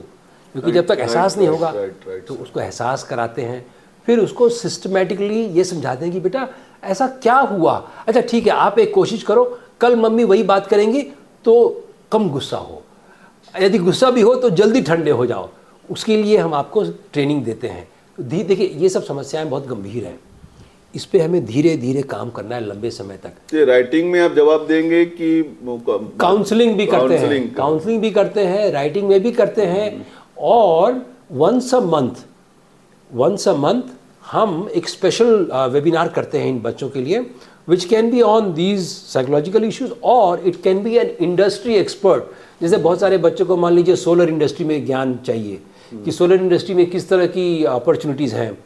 क्योंकि जब तक एहसास नहीं होगा तो उसको एहसास कराते हैं। फिर उसको सिस्टमेटिकली ये समझाते हैं कि बेटा ऐसा क्या हुआ, अच्छा ठीक है, आप एक कोशिश करो, कल मम्मी वही बात करेंगी तो कम गुस्सा हो, यदि गुस्सा भी हो तो जल्दी ठंडे हो जाओ। उसके लिए हम आपको ट्रेनिंग देते हैं। देखिए, ये सब समस्याएं बहुत गंभीर हैं, इस पे हमें धीरे धीरे काम करना है लंबे समय तक। ये राइटिंग में आप जवाब देंगे कि काउंसलिंग भी करते हैं, राइटिंग में भी करते हैं, और वंस अ मंथ हम एक स्पेशल वेबिनार करते हैं इन बच्चों के लिए, which can be on these psychological issues, और it can be an industry expert. जैसे बहुत सारे बच्चों को मान लीजिए सोलर इंडस्ट्री में ज्ञान चाहिए कि सोलर इंडस्ट्री में किस तरह की अपॉर्चुनिटीज़ हैं,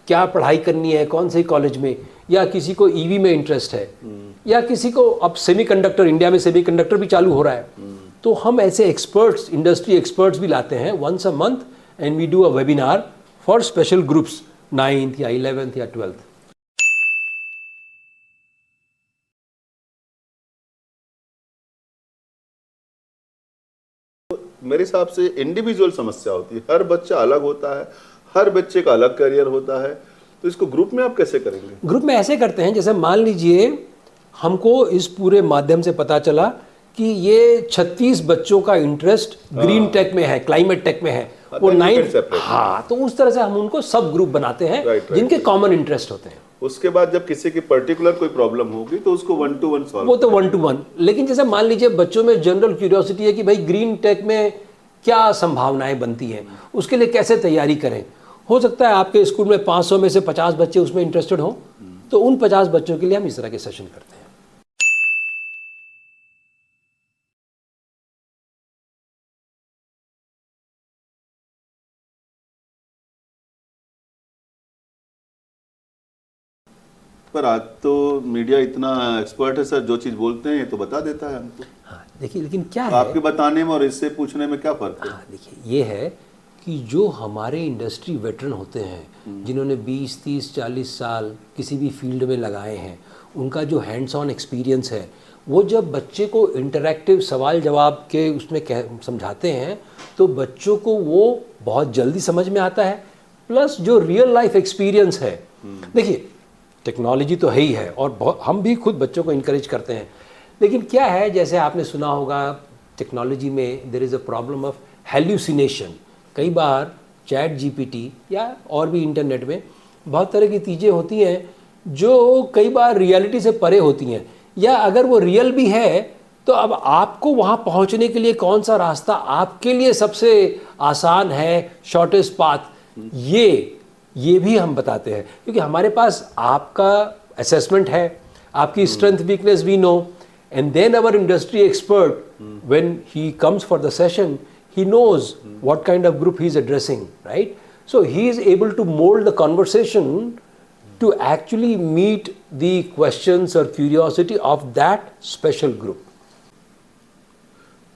क्या पढ़ाई करनी है, कौन से कॉलेज में, या किसी को EV में इंटरेस्ट है, या किसी को अब सेमीकंडक्टर, इंडिया में सेमीकंडक्टर भी चालू हो रहा है, तो हम ऐसे एक्सपर्ट्स, इंडस्ट्री एक्सपर्ट्स भी लाते हैं once a month, and we do a webinar for special groups, 9th या 11th या 12th। मेरे हिसाब से इंडिविजुअल समस्या होती है, हर बच्चा अलग होता है, हर बच्चे का अलग करियर होता है, तो इसको ग्रुप में आप कैसे करेंगे? ग्रुप में ऐसे करते हैं, जैसे मान लीजिए हमको इस पूरे माध्यम से पता चला कि ये 36 बच्चों का इंटरेस्ट ग्रीन टेक में है, क्लाइमेट टेक में है, वो 9th, हाँ, तो उस तरह से हम उनको सब ग्रुप बनाते हैं जिनके कॉमन इंटरेस्ट होते हैं। उसके बाद जब किसी की पर्टिकुलर कोई प्रॉब्लम होगी तो उसको 1-to-1 सॉल्व, वो तो 1-to-1। लेकिन जैसे मान लीजिए बच्चों में जनरल क्यूरियोसिटी है कि भाई ग्रीन टेक में क्या संभावनाएं बनती हैं, उसके लिए कैसे तैयारी करें। हो सकता है आपके स्कूल में 500 में से 50 बच्चे उसमें इंटरेस्टेड हों, तो उन 50 बच्चों के लिए हम इस तरह के सेशन करते हैं। पर आज तो मीडिया इतना एक्सपर्ट है सर, जो चीज बोलते हैं ये तो बता देता है हमको। हाँ, देखिए, लेकिन क्या तो है, आपके बताने में और इससे पूछने में क्या फर्क है? हाँ, देखिए, ये है कि जो हमारे इंडस्ट्री वेटरन होते हैं, जिन्होंने 20, 30, 40 साल किसी भी फील्ड में लगाए हैं, उनका जो हैंड्स ऑन एक्सपीरियंस है, वो जब बच्चे को इंटरैक्टिव सवाल जवाब के उसमें समझाते हैं, तो बच्चों को वो बहुत जल्दी समझ में आता है। प्लस जो रियल लाइफ एक्सपीरियंस है, देखिए टेक्नोलॉजी तो है ही है, और हम भी खुद बच्चों को इनकरेज करते हैं, लेकिन क्या है, जैसे आपने सुना होगा टेक्नोलॉजी में there is a problem of hallucination. कई बार ChatGPT या और भी इंटरनेट में बहुत तरह की चीज़ें होती हैं जो कई बार रियलिटी से परे होती हैं, या अगर वो रियल भी है तो अब आपको वहाँ पहुँचने के लिए कौन सा रास्ता आपके लिए सबसे आसान है, शॉर्टेस्ट पाथ, ये भी हम बताते हैं, क्योंकि हमारे पास आपका असेसमेंट है, आपकी strength weakness we know, and then our industry expert when he comes for the session, he knows what kind of group he is addressing, right? So he is able to mold the conversation to actually meet the questions or curiosity of that special group.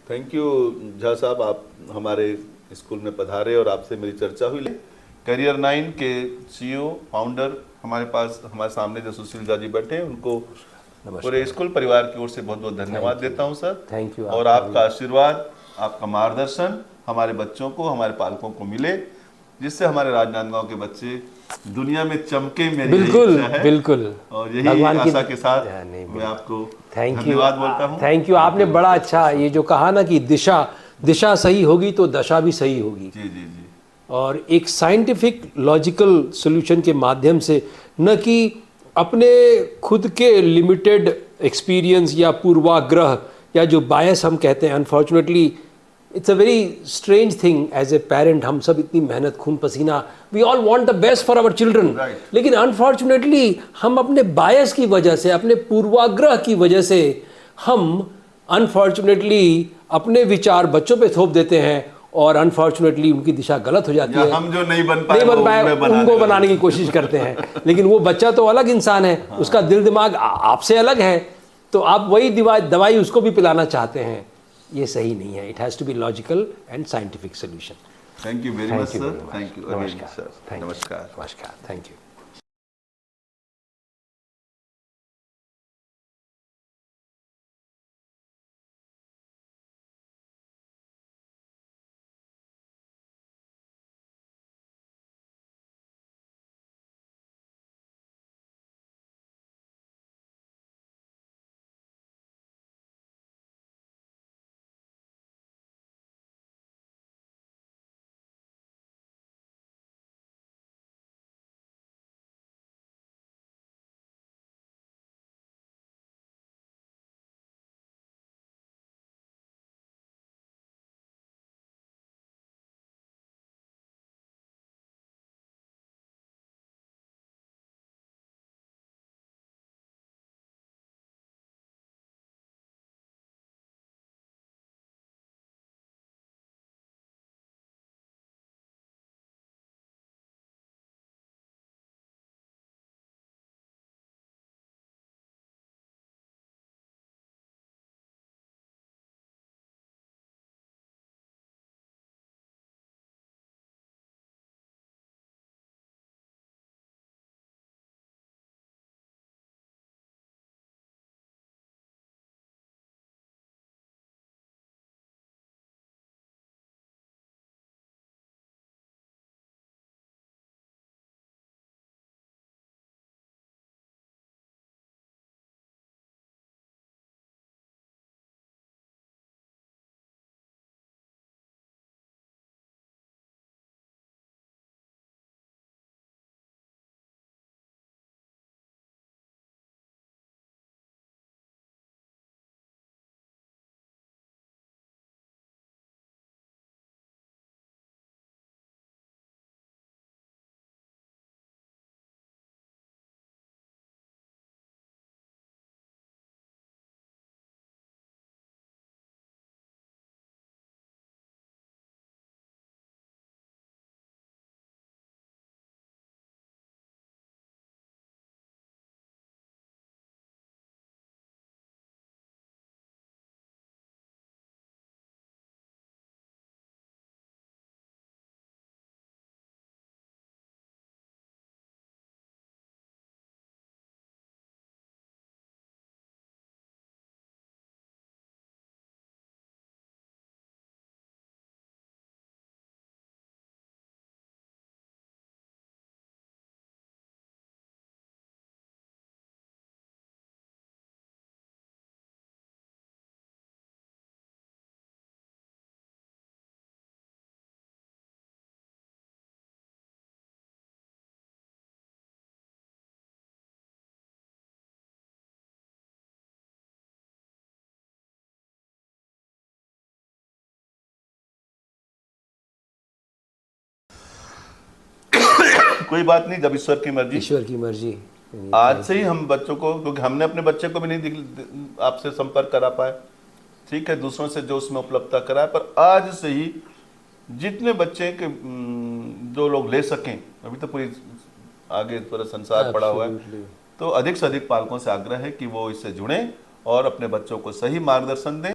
Thank you Jha साहब, आप हमारे school में पधारे और आपसे मेरी चर्चा हुई। करियर 9 के CEO फाउंडर हमारे पास, हमारे सामने जो सुशील झा जी बैठे हैं, उनको पूरे स्कूल परिवार की ओर से बहुत बहुत धन्यवाद देता हूं सर। Thank you. और आपका आशीर्वाद, आपका मार्गदर्शन हमारे बच्चों को, हमारे पालकों को मिले, जिससे हमारे राजनांदगांव के बच्चे दुनिया में चमके। मेरी बिल्कुल है। बिल्कुल, और यही आशा के साथ मैं आपको धन्यवाद बोलता हूँ। Thank you. आपने बड़ा अच्छा ये जो कहा ना कि दिशा दिशा सही होगी तो दशा भी सही होगी। जी जी जी। और एक साइंटिफिक लॉजिकल सॉल्यूशन के माध्यम से, न कि अपने खुद के लिमिटेड एक्सपीरियंस या पूर्वाग्रह या जो बायस हम कहते हैं, unfortunately it's a very strange thing as a parent. हम सब इतनी मेहनत, खून पसीना, we all want the best for our children, लेकिन अनफॉर्चुनेटली हम अपने बायस की वजह से, अपने पूर्वाग्रह की वजह से हम अनफॉर्चुनेटली अपने विचार बच्चों पे थोप देते हैं और अनफॉर्चुनेटली उनकी दिशा गलत हो जाती है। हम जो नहीं बन पाए उनको बनाने की कोशिश करते हैं, लेकिन वो बच्चा तो अलग इंसान है, उसका दिल दिमाग आपसे अलग है, तो आप वही दवाई उसको भी पिलाना चाहते हैं। ये सही नहीं है। It has to be logical and scientific solution. Thank you very much sir. Thank you. नमस्कार सर नमस्कार। नमस्कार। Thank you. कोई बात नहीं, जब ईश्वर की मर्जी। ईश्वर की मर्जी। आज से ही हम बच्चों को, क्योंकि हमने अपने बच्चे को भी नहीं आपसे संपर्क करा पाए, ठीक है, दूसरों से जो उसमें उपलब्धता कराए, पर आज से ही जितने बच्चे के जो लोग ले सकें, अभी तो पूरी आगे पूरा संसार पड़ा हुआ है, तो अधिक से अधिक पालकों से आग्रह है कि वो इससे जुड़ें और अपने बच्चों को सही मार्गदर्शन दें।